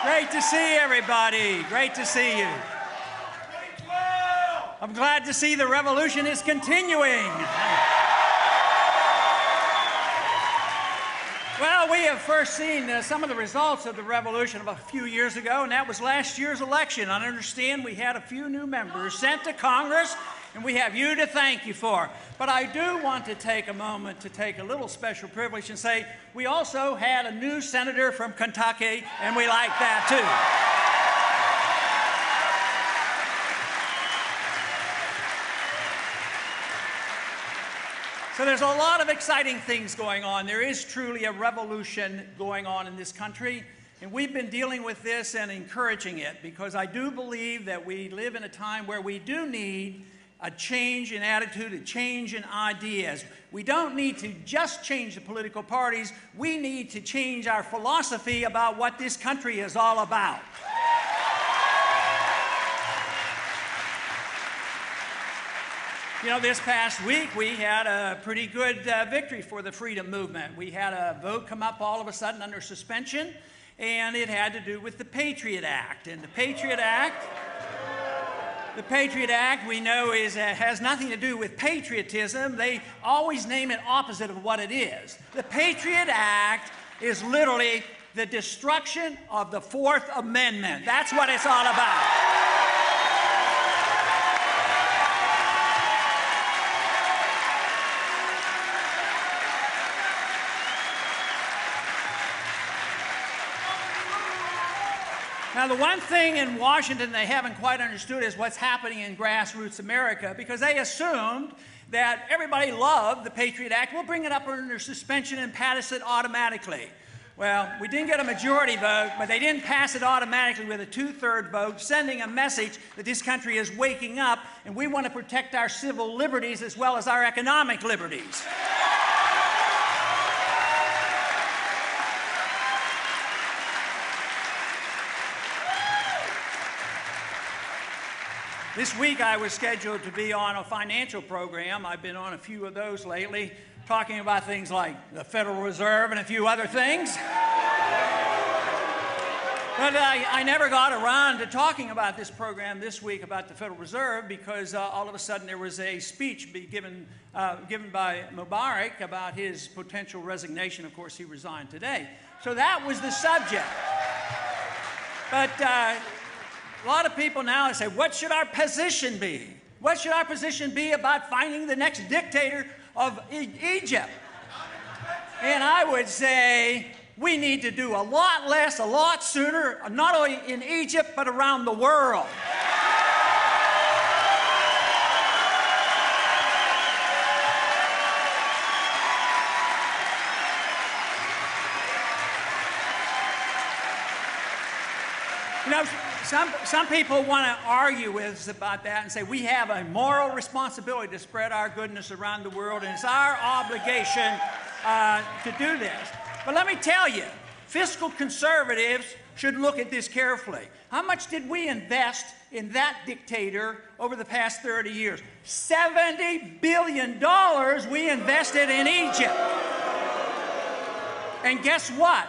Great to see everybody. Great to see you. I'm glad to see the revolution is continuing. Well, we have first seen some of the results of the revolution of a few years ago, and that was last year's election. I understand we had a few new members sent to Congress, and we have you to thank you for. But I do want to take a moment to take a little special privilege and say we also had a new senator from Kentucky, and we like that too. So there's a lot of exciting things going on. There is truly a revolution going on in this country, and we've been dealing with this and encouraging it because I do believe that we live in a time where we do need a change in attitude, a change in ideas. We don't need to just change the political parties. We need to change our philosophy about what this country is all about. You know, this past week we had a pretty good victory for the freedom movement. We had a vote come up all of a sudden under suspension, and it had to do with the Patriot Act. And the Patriot Act we know has nothing to do with patriotism. They always name it opposite of what it is. The Patriot Act is literally the destruction of the Fourth Amendment. That's what it's all about. Now, the one thing in Washington they haven't quite understood is what's happening in grassroots America, because they assumed that everybody loved the Patriot Act. We'll bring it up under suspension and pass it automatically. Well, we didn't get a majority vote, but they didn't pass it automatically with a 2/3 vote, sending a message that this country is waking up and we want to protect our civil liberties as well as our economic liberties. This week I was scheduled to be on a financial program. I've been on a few of those lately, talking about things like the Federal Reserve and a few other things. But I never got around to talking about this program this week about the Federal Reserve because all of a sudden there was a speech given by Mubarak about his potential resignation. Of course, he resigned today. So that was the subject. But a lot of people now say, what should our position be? What should our position be about finding the next dictator of Egypt? And I would say we need to do a lot less, a lot sooner, not only in Egypt, but around the world. You know, some people want to argue with us about that and say we have a moral responsibility to spread our goodness around the world, and it's our obligation to do this. But let me tell you, fiscal conservatives should look at this carefully. How much did we invest in that dictator over the past 30 years? $70 billion we invested in Egypt. And guess what?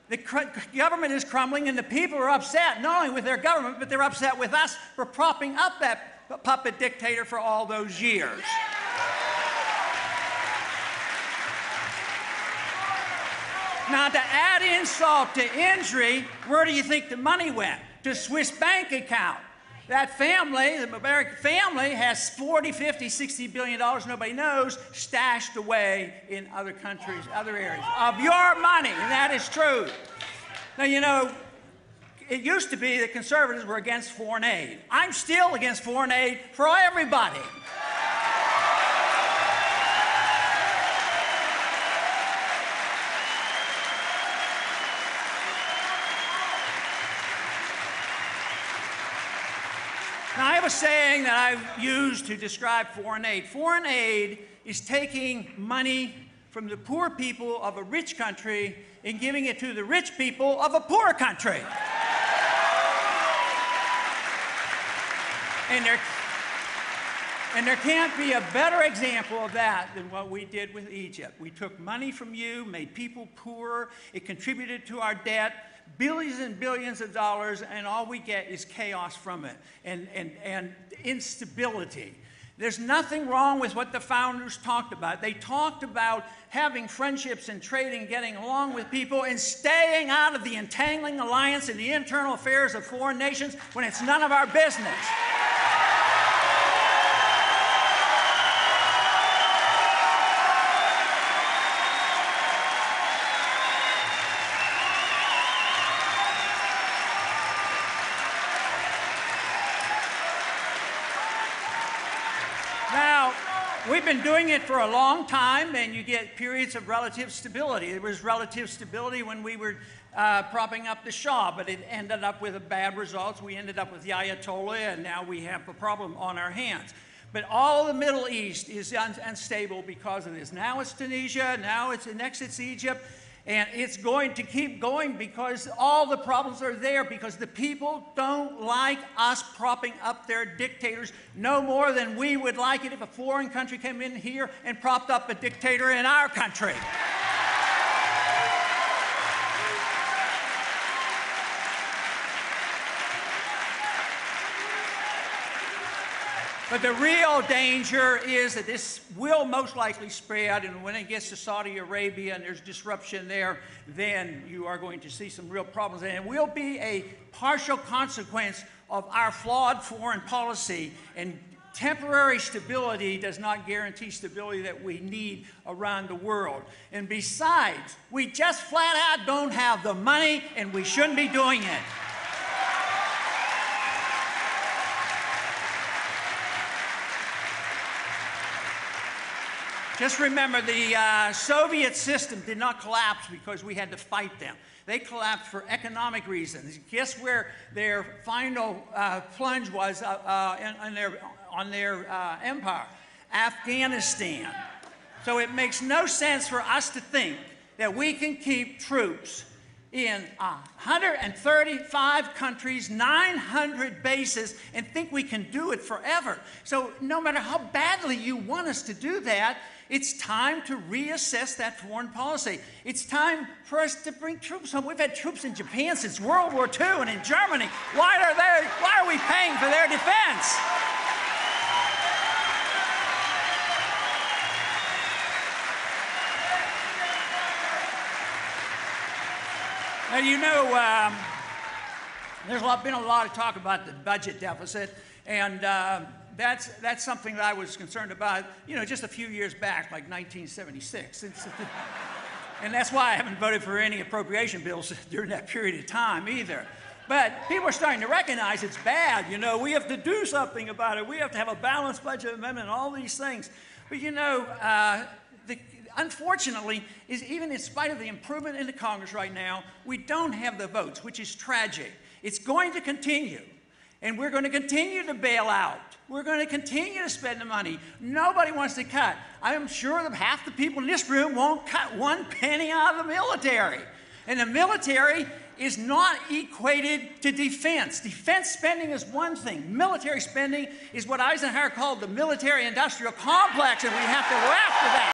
The government is crumbling, and the people are upset, not only with their government, but they're upset with us for propping up that puppet dictator for all those years. Now, to add insult to injury, where do you think the money went? To Swiss bank account. That family, the Mubarak family, has $40, $50, $60 billion, nobody knows, stashed away in other countries, other areas, of your money, and that is true. Now, you know, it used to be that conservatives were against foreign aid. I'm still against foreign aid for everybody. Now, I have a saying that I've used to describe foreign aid. Foreign aid is taking money from the poor people of a rich country and giving it to the rich people of a poor country. And there can't be a better example of that than what we did with Egypt. We took money from you, made people poorer, it contributed to our debt, billions and billions of dollars, and all we get is chaos from it and instability. There's nothing wrong with what the founders talked about. They talked about having friendships and trading, getting along with people, and staying out of the entangling alliance in the internal affairs of foreign nations when it's none of our business. Now, we've been doing it for a long time, and you get periods of relative stability. There was relative stability when we were propping up the Shah, but it ended up with bad results. We ended up with the Ayatollah, and now we have a problem on our hands. But all of the Middle East is unstable because of this. Now it's Tunisia, next it's Egypt, and it's going to keep going because all the problems are there because the people don't like us propping up their dictators no more than we would like it if a foreign country came in here and propped up a dictator in our country. But the real danger is that this will most likely spread, and when it gets to Saudi Arabia and there's disruption there, then you are going to see some real problems. And it will be a partial consequence of our flawed foreign policy, and temporary stability does not guarantee stability that we need around the world. And besides, we just flat out don't have the money, and we shouldn't be doing it. Just remember, the Soviet system did not collapse because we had to fight them. They collapsed for economic reasons. Guess where their final plunge was on their empire? Afghanistan. So it makes no sense for us to think that we can keep troops in 135 countries, 900 bases, and think we can do it forever. So no matter how badly you want us to do that, it's time to reassess that foreign policy. It's time for us to bring troops home. We've had troops in Japan since World War II and in Germany. Why are we paying for their defense? Now, you know, there's been a lot of talk about the budget deficit, and that's something that I was concerned about, you know, just a few years back, like 1976. And that's why I haven't voted for any appropriation bills during that period of time either. But people are starting to recognize it's bad. You know, we have to do something about it. We have to have a balanced budget amendment and all these things. But, you know, unfortunately, even in spite of the improvement in the Congress right now, we don't have the votes, which is tragic. It's going to continue. And we're going to continue to bail out. We're going to continue to spend the money. Nobody wants to cut. I'm sure that half the people in this room won't cut one penny out of the military. And the military is not equated to defense. Defense spending is one thing. Military spending is what Eisenhower called the military-industrial complex, and we have to go after that.